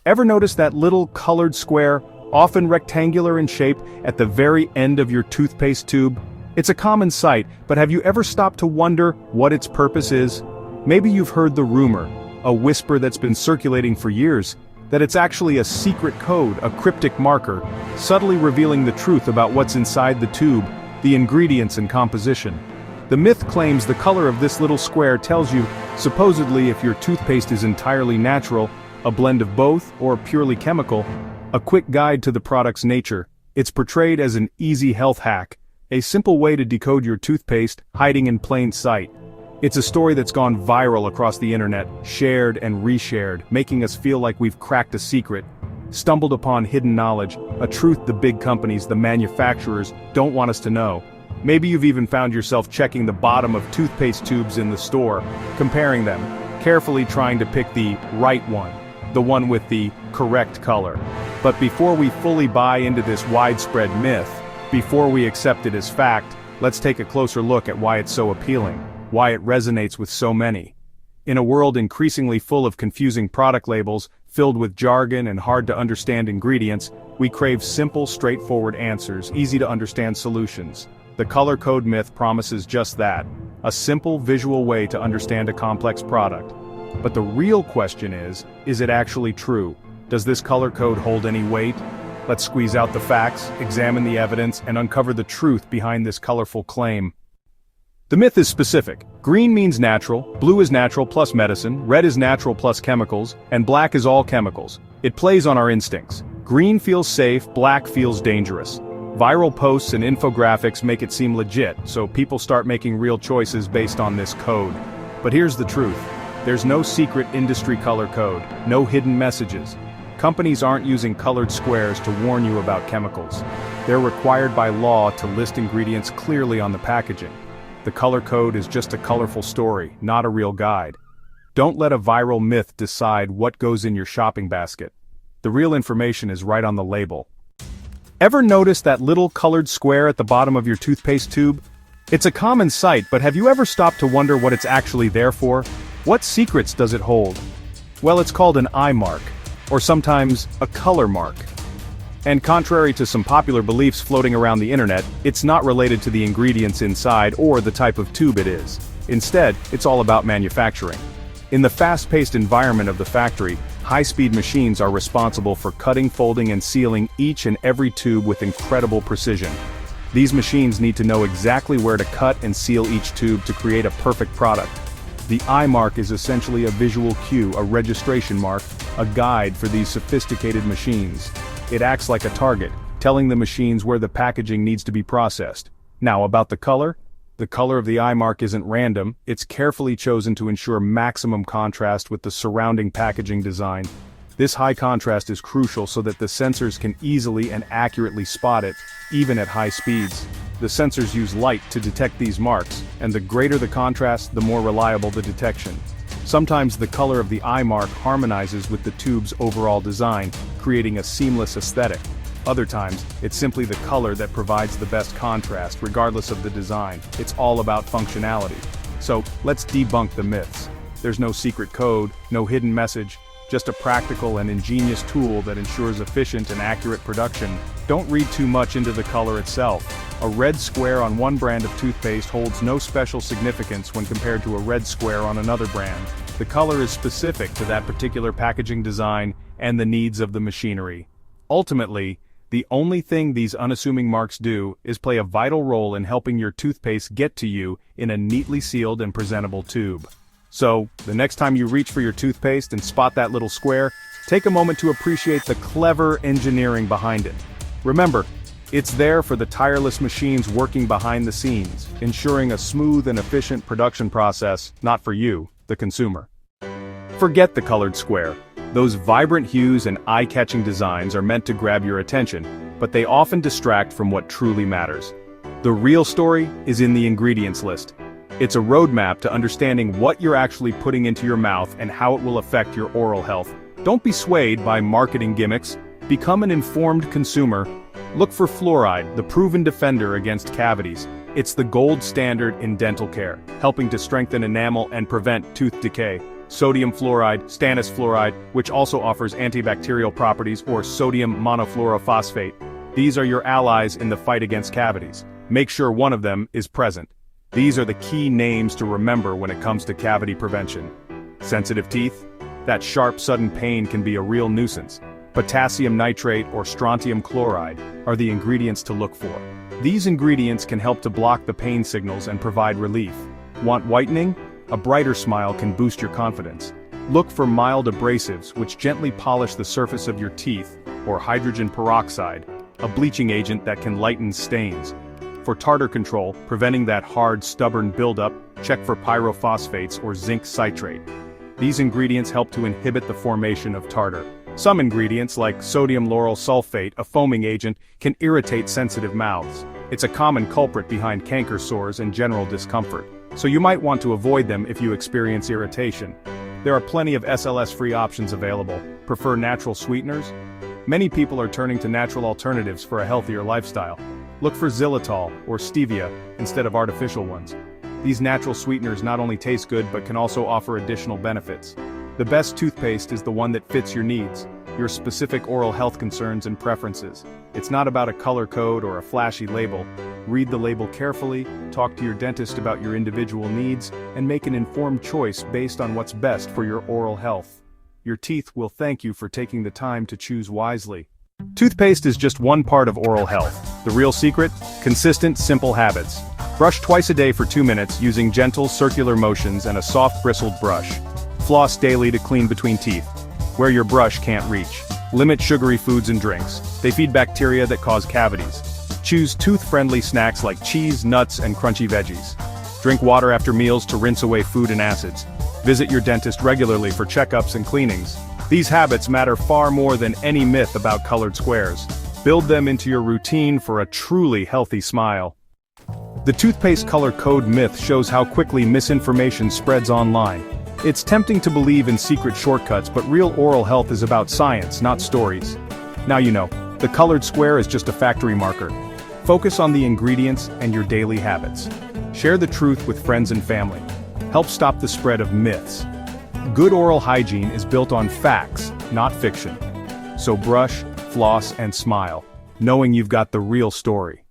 Ever notice that little colored square, often rectangular in shape, at the very end of your toothpaste tube? It's a common sight, but have you ever stopped to wonder what its purpose is? Maybe you've heard the rumor, a whisper that's been circulating for years, that it's actually a secret code, a cryptic marker, subtly revealing the truth about what's inside the tube, the ingredients and composition. The myth claims the color of this little square tells you, supposedly, if your toothpaste is entirely natural, a blend of both, or purely chemical. A quick guide to the product's nature. It's portrayed as an easy health hack, a simple way to decode your toothpaste, hiding in plain sight. It's a story that's gone viral across the internet, shared and reshared, making us feel like we've cracked a secret, stumbled upon hidden knowledge, a truth the big companies, the manufacturers, don't want us to know. Maybe you've even found yourself checking the bottom of toothpaste tubes in the store, comparing them, carefully trying to pick the right one, the one with the correct color. But before we fully buy into this widespread myth, before we accept it as fact, let's take a closer look at why it's so appealing, why it resonates with so many. In a world increasingly full of confusing product labels, filled with jargon and hard-to-understand ingredients, we crave simple, straightforward answers, easy-to-understand solutions. The color code myth promises just that, a simple visual way to understand a complex product. But the real question is it actually true? Does this color code hold any weight? Let's squeeze out the facts, examine the evidence, and uncover the truth behind this colorful claim. The myth is specific. Green means natural, blue is natural plus medicine, red is natural plus chemicals, and black is all chemicals. It plays on our instincts. Green feels safe, black feels dangerous. Viral posts and infographics make it seem legit, so people start making real choices based on this code. But here's the truth. There's no secret industry color code, no hidden messages. Companies aren't using colored squares to warn you about chemicals. They're required by law to list ingredients clearly on the packaging. The color code is just a colorful story, not a real guide. Don't let a viral myth decide what goes in your shopping basket. The real information is right on the label. Ever notice that little colored square at the bottom of your toothpaste tube? It's a common sight, but have you ever stopped to wonder what it's actually there for? What secrets does it hold? Well, it's called an eye mark, or sometimes a color mark. And contrary to some popular beliefs floating around the internet, it's not related to the ingredients inside or the type of tube it is. Instead, it's all about manufacturing. In the fast-paced environment of the factory, high-speed machines are responsible for cutting, folding, and sealing each and every tube with incredible precision. These machines need to know exactly where to cut and seal each tube to create a perfect product. The eye mark is essentially a visual cue, a registration mark, a guide for these sophisticated machines. It acts like a target, telling the machines where the packaging needs to be processed. Now, about the color? The color of the eye mark isn't random, it's carefully chosen to ensure maximum contrast with the surrounding packaging design. This high contrast is crucial so that the sensors can easily and accurately spot it, even at high speeds. The sensors use light to detect these marks, and the greater the contrast, the more reliable the detection. Sometimes the color of the eye mark harmonizes with the tube's overall design, creating a seamless aesthetic. Other times, it's simply the color that provides the best contrast, regardless of the design. It's all about functionality. So, let's debunk the myths. There's no secret code, no hidden message, just a practical and ingenious tool that ensures efficient and accurate production. Don't read too much into the color itself. A red square on one brand of toothpaste holds no special significance when compared to a red square on another brand. The color is specific to that particular packaging design and the needs of the machinery. Ultimately, the only thing these unassuming marks do is play a vital role in helping your toothpaste get to you in a neatly sealed and presentable tube. So, the next time you reach for your toothpaste and spot that little square, take a moment to appreciate the clever engineering behind it. Remember, it's there for the tireless machines working behind the scenes, ensuring a smooth and efficient production process, not for you, the consumer. Forget the colored square. Those vibrant hues and eye-catching designs are meant to grab your attention, but they often distract from what truly matters. The real story is in the ingredients list. It's a roadmap to understanding what you're actually putting into your mouth and how it will affect your oral health. Don't be swayed by marketing gimmicks. Become an informed consumer. Look for fluoride, the proven defender against cavities. It's the gold standard in dental care, helping to strengthen enamel and prevent tooth decay. sodium fluoride, stannous fluoride, which also offers antibacterial properties, or sodium monofluorophosphate. These are your allies in the fight against cavities. Make sure one of them is present. These are the key names to remember when it comes to cavity prevention. Sensitive teeth? That sharp, sudden pain can be a real nuisance. Potassium nitrate or strontium chloride are the ingredients to look for. These ingredients can help to block the pain signals and provide relief. Want whitening? A brighter smile can boost your confidence. Look for mild abrasives which gently polish the surface of your teeth, or hydrogen peroxide, a bleaching agent that can lighten stains. For tartar control, preventing that hard, stubborn buildup, check for pyrophosphates or zinc citrate. These ingredients help to inhibit the formation of tartar. Some ingredients, like sodium lauryl sulfate, a foaming agent, can irritate sensitive mouths. It's a common culprit behind canker sores and general discomfort, so you might want to avoid them if you experience irritation. There are plenty of SLS-free options available. Prefer natural sweeteners? Many people are turning to natural alternatives for a healthier lifestyle. Look for xylitol or stevia instead of artificial ones. These natural sweeteners not only taste good but can also offer additional benefits. The best toothpaste is the one that fits your needs, your specific oral health concerns and preferences. It's not about a color code or a flashy label. Read the label carefully, talk to your dentist about your individual needs, and make an informed choice based on what's best for your oral health. Your teeth will thank you for taking the time to choose wisely. Toothpaste is just one part of oral health. The real secret? Consistent, simple habits. Brush twice a day for 2 minutes using gentle circular motions and a soft bristled brush. Floss daily to clean between teeth, where your brush can't reach. Limit sugary foods and drinks. They feed bacteria that cause cavities. Choose tooth-friendly snacks like cheese, nuts, and crunchy veggies. Drink water after meals to rinse away food and acids. Visit your dentist regularly for checkups and cleanings. These habits matter far more than any myth about colored squares. Build them into your routine for a truly healthy smile. The toothpaste color code myth shows how quickly misinformation spreads online. It's tempting to believe in secret shortcuts, but real oral health is about science, not stories. Now you know, the colored square is just a factory marker. Focus on the ingredients and your daily habits. Share the truth with friends and family. Help stop the spread of myths. Good oral hygiene is built on facts, not fiction. So brush, floss, and smile, knowing you've got the real story.